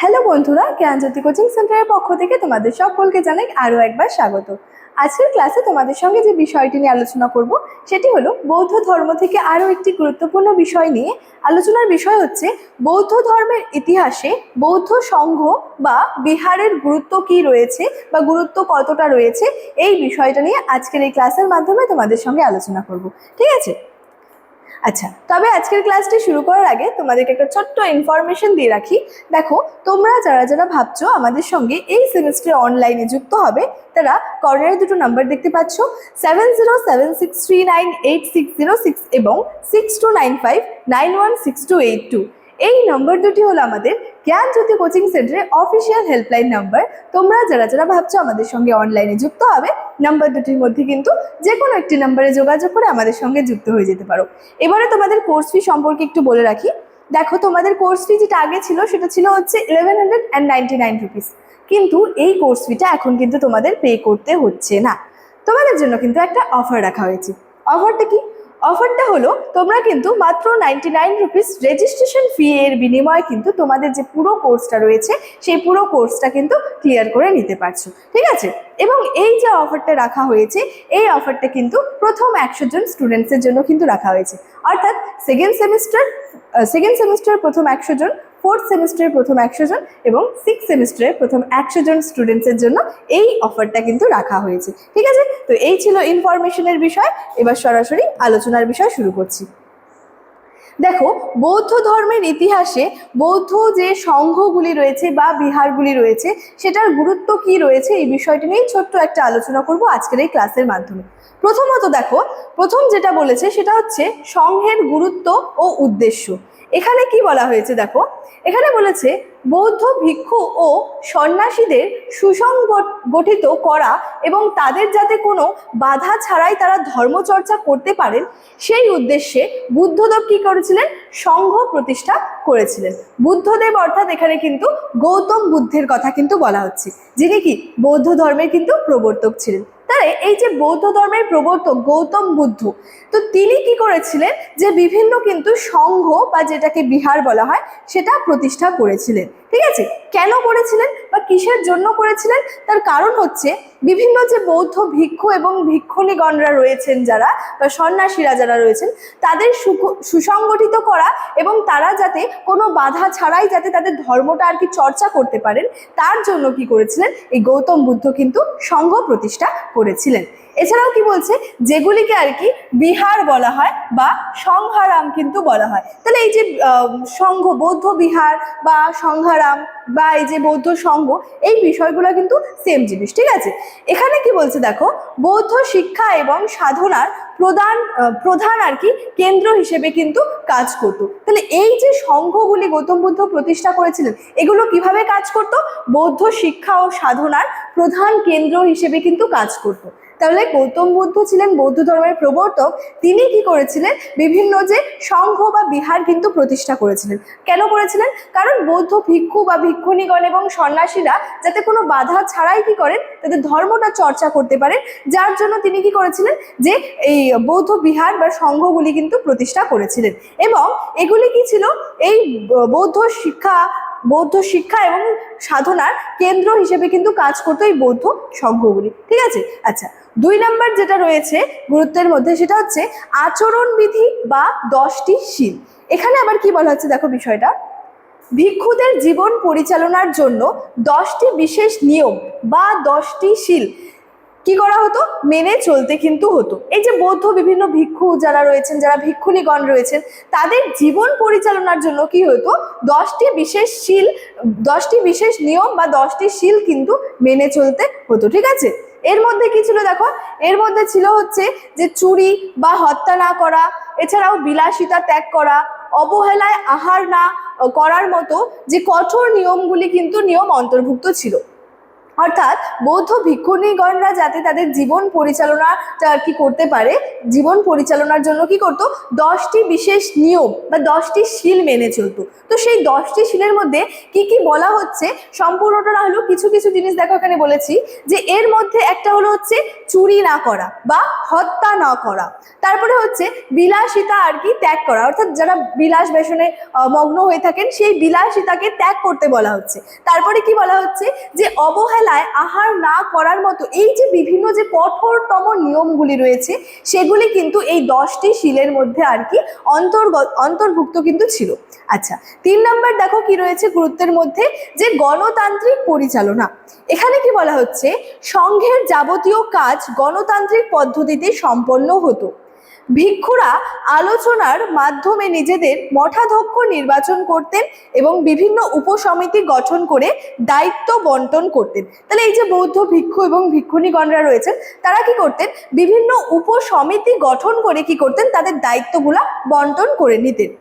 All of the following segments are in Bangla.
হ্যালো বন্ধুরা, জ্ঞানজ্যোতি কোচিং সেন্টারের পক্ষ থেকে তোমাদের সকলকে জানাই আরও একবার স্বাগত। আজকের ক্লাসে তোমাদের সঙ্গে যে বিষয়টি নিয়ে আলোচনা করব সেটি হলো বৌদ্ধ ধর্ম থেকে আরও একটি গুরুত্বপূর্ণ বিষয় নিয়ে আলোচনার বিষয় হচ্ছে বৌদ্ধ ধর্মের ইতিহাসে বৌদ্ধ সংঘ বা বিহারের গুরুত্ব কি রয়েছে বা গুরুত্ব কতটা রয়েছে, এই বিষয়টা নিয়ে আজকের এই ক্লাসের মাধ্যমে তোমাদের সঙ্গে আলোচনা করব। ঠিক আছে? আচ্ছা, তবে আজকের ক্লাসটি শুরু করার আগে তোমাদেরকে একটা ছোট্ট ইনফরমেশন দিয়ে রাখি। দেখো, তোমরা যারা যারা ভাবছো আমাদের সঙ্গে এই সেমিস্টারে অনলাইনে যুক্ত হবে, তারা কর্নারে দুটো নাম্বার দেখতে পাচ্ছ, 7076398606 এবং 6295916282। এই নম্বর দুটি হলো আমাদের জ্ঞানজ্যোতি কোচিং সেন্টারের অফিসিয়াল হেল্পলাইন নাম্বার। তোমরা যারা যারা ভাবছো আমাদের সঙ্গে অনলাইনে যুক্ত হবে, নাম্বার দুটির মধ্যে কিন্তু যে কোনো একটি নাম্বারে যোগাযোগ করে আমাদের সঙ্গে যুক্ত হয়ে যেতে পারো। এবারে তোমাদের কোর্স ফি সম্পর্কে একটু বলে রাখি। দেখো, তোমাদের কোর্স ফি যেটা আগে ছিল সেটা ছিল হচ্ছে 1199 রুপিস, কিন্তু এই কোর্স ফিটা এখন কিন্তু তোমাদের পে করতে হচ্ছে না। তোমাদের জন্য কিন্তু একটা অফার রাখা হয়েছে। অফারটা কি? অফারটা হলো তোমরা কিন্তু মাত্র 99 রুপিস রেজিস্ট্রেশন ফি এর বিনিময়ে কিন্তু তোমাদের যে পুরো কোর্সটা রয়েছে সেই পুরো কোর্সটা কিন্তু ক্লিয়ার করে নিতে পারছো। ঠিক আছে? এবং এই যে অফারটা রাখা হয়েছে, এই অফারটা কিন্তু প্রথম 100 জন স্টুডেন্টসের জন্য কিন্তু রাখা হয়েছে। অর্থাৎ সেকেন্ড সেমিস্টার প্রথম 100 জন, ফোর্থ সেমিস্টারের প্রথম 100 জন এবং সিক্স সেমিস্টারের প্রথম 100 জন স্টুডেন্টসের জন্য এই অফারটা কিন্তু রাখা হয়েছে। ঠিক আছে? তো এই ছিল ইনফরমেশনের বিষয়। এবার সরাসরি আলোচনার বিষয় শুরু করছি। দেখো, বৌদ্ধ ধর্মের ইতিহাসে বৌদ্ধ যে সংঘগুলি রয়েছে বা বিহারগুলি রয়েছে সেটার গুরুত্ব কি রয়েছে, এই বিষয়টি নিয়ে ছোট্ট একটা আলোচনা করব আজকের এই ক্লাসের মাধ্যমে। প্রথমত দেখো, প্রথম যেটা বলেছে সেটা হচ্ছে সংঘের গুরুত্ব ও উদ্দেশ্য। এখানে কি বলা হয়েছে দেখো, এখানে বলেছে বৌদ্ধ ভিক্ষু ও সন্ন্যাসীদের সুসংগঠিত করা এবং তাদের যাতে কোনো বাধা ছাড়াই তারা ধর্মচর্চা করতে পারেন সেই উদ্দেশ্যে বুদ্ধদেব কি করেছিলেন? সংঘ প্রতিষ্ঠা করেছিলেন। বুদ্ধদেব অর্থাৎ এখানে কিন্তু গৌতম বুদ্ধের কথা কিন্তু বলা হচ্ছে, যিনি কি বৌদ্ধ ধর্মের কিন্তু প্রবর্তক ছিলেন। তাই এই যে বৌদ্ধ ধর্মের প্রবর্তক গৌতম বুদ্ধ, তো তিনি কি করেছিলেন যে বিভিন্ন কিন্তু সংঘ বা যেটাকে বিহার বলা হয় সেটা প্রতিষ্ঠা করেছিলেন। ঠিক আছে? কেন করেছিলেন বা কিসের জন্য করেছিলেন? তার কারণ হচ্ছে বিভিন্ন যে বৌদ্ধ ভিক্ষু এবং ভিক্ষুণীগণরা রয়েছেন যারা বা সন্ন্যাসীরা যারা রয়েছেন তাদের সুসংগঠিত করা এবং তারা যাতে কোনো বাধা ছাড়াই যাতে তাদের ধর্মটা আর কি চর্চা করতে পারেন, তার জন্য কি করেছিলেন? এই গৌতম বুদ্ধ কিন্তু সংঘ প্রতিষ্ঠা করেছিলেন। এছাড়াও কি বলছে, যেগুলিকে আর কি বিহার বলা হয় বা সংঘারাম কিন্তু বলা হয়। তাহলে এই যে সংঘ, বৌদ্ধ বিহার বা সংঘারাম বা এই যে বৌদ্ধ সংঘ, এই বিষয়গুলো কিন্তু সেম জিনিস। ঠিক আছে? এখানে কি বলছে দেখো, বৌদ্ধ শিক্ষা এবং সাধনার প্রধান আর কি কেন্দ্র হিসেবে কিন্তু কাজ করতো। তাহলে এই যে সংঘগুলি গৌতম বুদ্ধ প্রতিষ্ঠা করেছিলেন, এগুলো কিভাবে কাজ করতো? বৌদ্ধ শিক্ষা ও সাধনার প্রধান কেন্দ্র হিসেবে কিন্তু কাজ করতো। তাহলে গৌতম বুদ্ধ ছিলেন বৌদ্ধ ধর্মের প্রবর্তক, তিনি কি করেছিলেন? বিভিন্ন যে সংঘ বা বিহার কিন্তু প্রতিষ্ঠা করেছিলেন। কেন করেছিলেন? কারণ বৌদ্ধ ভিক্ষু বা ভিক্ষুণীগণ এবং সন্ন্যাসীরা যাতে কোনো বাধা ছাড়াই কি করেন, তাদের ধর্মটা চর্চা করতে পারেন, যার জন্য তিনি কি করেছিলেন? যে এই বৌদ্ধ বিহার বা সংঘগুলি কিন্তু প্রতিষ্ঠা করেছিলেন। এবং এগুলি কি ছিল? এই বৌদ্ধ শিক্ষা এবং সাধনার কেন্দ্র হিসেবে কিন্তু কাজ করতো এই বৌদ্ধ সংঘগুলি। ঠিক আছে? আচ্ছা, 2 নাম্বার যেটা রয়েছে গুরুত্বের মধ্যে সেটা হচ্ছে আচরণবিধি বা 10টি শীল। এখানে আবার কি বলা হচ্ছে দেখো বিষয়টা, ভিক্ষুদের জীবন পরিচালনার জন্য 10টি বিশেষ নিয়ম বা 10টি শীল কি করা হতো? মেনে চলতে কিন্তু হতো। এই যে বৌদ্ধ বিভিন্ন ভিক্ষু যারা রয়েছেন, যারা ভিক্ষুণীগণ রয়েছেন, তাদের জীবন পরিচালনার জন্য কি হতো? 10টি বিশেষ নিয়ম বা 10টি শীল কিন্তু মেনে চলতে হতো। ঠিক আছে? এর মধ্যে কি ছিল দেখো, এর মধ্যে ছিল হচ্ছে যে চুরি বা হত্যা না করা, এছাড়াও বিলাসিতা ত্যাগ করা, অবহেলায় আহার না করার মতো যে কঠোর নিয়মগুলি কিন্তু নিয়ম অন্তর্ভুক্ত ছিল। অর্থাৎ বৌদ্ধ ভিক্ষুণীগণরা যাতে তাদের জীবন পরিচালনাটা আর কি করতে পারে, জীবন পরিচালনার জন্য কি করতো, 10টি বিশেষ নিয়ম বা 10টি শীল মেনে চলতো। তো সেই 10টি শীলের মধ্যে কি কি বলা হচ্ছে সম্পূর্ণটা না হলেও কিছু কিছু জিনিস দেখো এখানে বলেছি, যে এর মধ্যে একটা হলো হচ্ছে চুরি না করা বা হত্যা না করা, তারপরে হচ্ছে বিলাসিতা আর কি ত্যাগ করা, অর্থাৎ যারা বিলাস ব্যসনে মগ্ন হয়ে থাকেন সেই বিলাসিতাকে ত্যাগ করতে বলা হচ্ছে। তারপরে কি বলা হচ্ছে, যে অবহেলায় আহার না করার মতো এই যে বিভিন্ন যে কঠোরতম নিয়মগুলি রয়েছে সেগুলি কিন্তু এই 10টি শীলের মধ্যে আর কি অন্তর্ভুক্ত কিন্তু ছিল। আচ্ছা, 3 নম্বর দেখো কি রয়েছে গুরুত্বের মধ্যে, যে গণতান্ত্রিক পরিচালনা। এখানে কি বলা হচ্ছে, সংঘের যাবতীয় কাজ গণতান্ত্রিক পদ্ধতিতে সম্পন্ন হতো। ভিক্ষুরা আলোচনার মাধ্যমে নিজেদের মঠাধ্যক্ষ নির্বাচন করতেন এবং বিভিন্ন উপসমিতি গঠন করে দায়িত্ব বন্টন করতেন। তাহলে এই যে বৌদ্ধ ভিক্ষু এবং ভিক্ষুণীগণরা রয়েছেন তারা কি করতেন, বিভিন্ন উপসমিতি গঠন করে কি করতেন, তাদের দায়িত্বগুলা বন্টন করে নিতেন।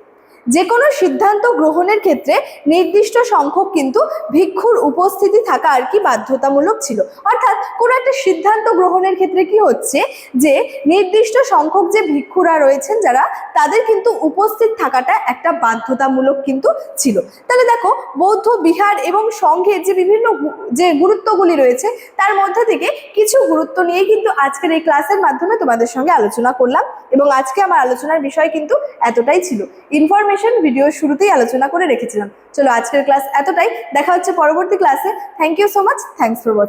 যে কোনো সিদ্ধান্ত গ্রহণের ক্ষেত্রে নির্দিষ্ট সংখ্যক কিন্তু ভিক্ষুর উপস্থিতি থাকা আর কি বাধ্যতামূলক ছিল। অর্থাৎ কোনো একটা সিদ্ধান্ত গ্রহণের ক্ষেত্রে কি হচ্ছে, যে নির্দিষ্ট সংখ্যক যে ভিক্ষুরা রয়েছেন যারা, তাদের কিন্তু উপস্থিত থাকাটা একটা বাধ্যতামূলক কিন্তু ছিল। তাহলে দেখো বৌদ্ধ বিহার এবং সংঘের যে বিভিন্ন যে গুরুত্বগুলি রয়েছে তার মধ্যে থেকে কিছু গুরুত্ব নিয়ে কিন্তু আজকের এই ক্লাসের মাধ্যমে তোমাদের সঙ্গে আলোচনা করলাম, এবং আজকে আমার আলোচনার বিষয় কিন্তু এতটাই ছিল। ইনফরমেশন ভিডিও শুরুতেই আলোচনা করে রেখেছিলাম। চলো আজকের ক্লাস এতটাই, দেখা হচ্ছে পরবর্তী ক্লাসে। Thank you so much, thanks for watching.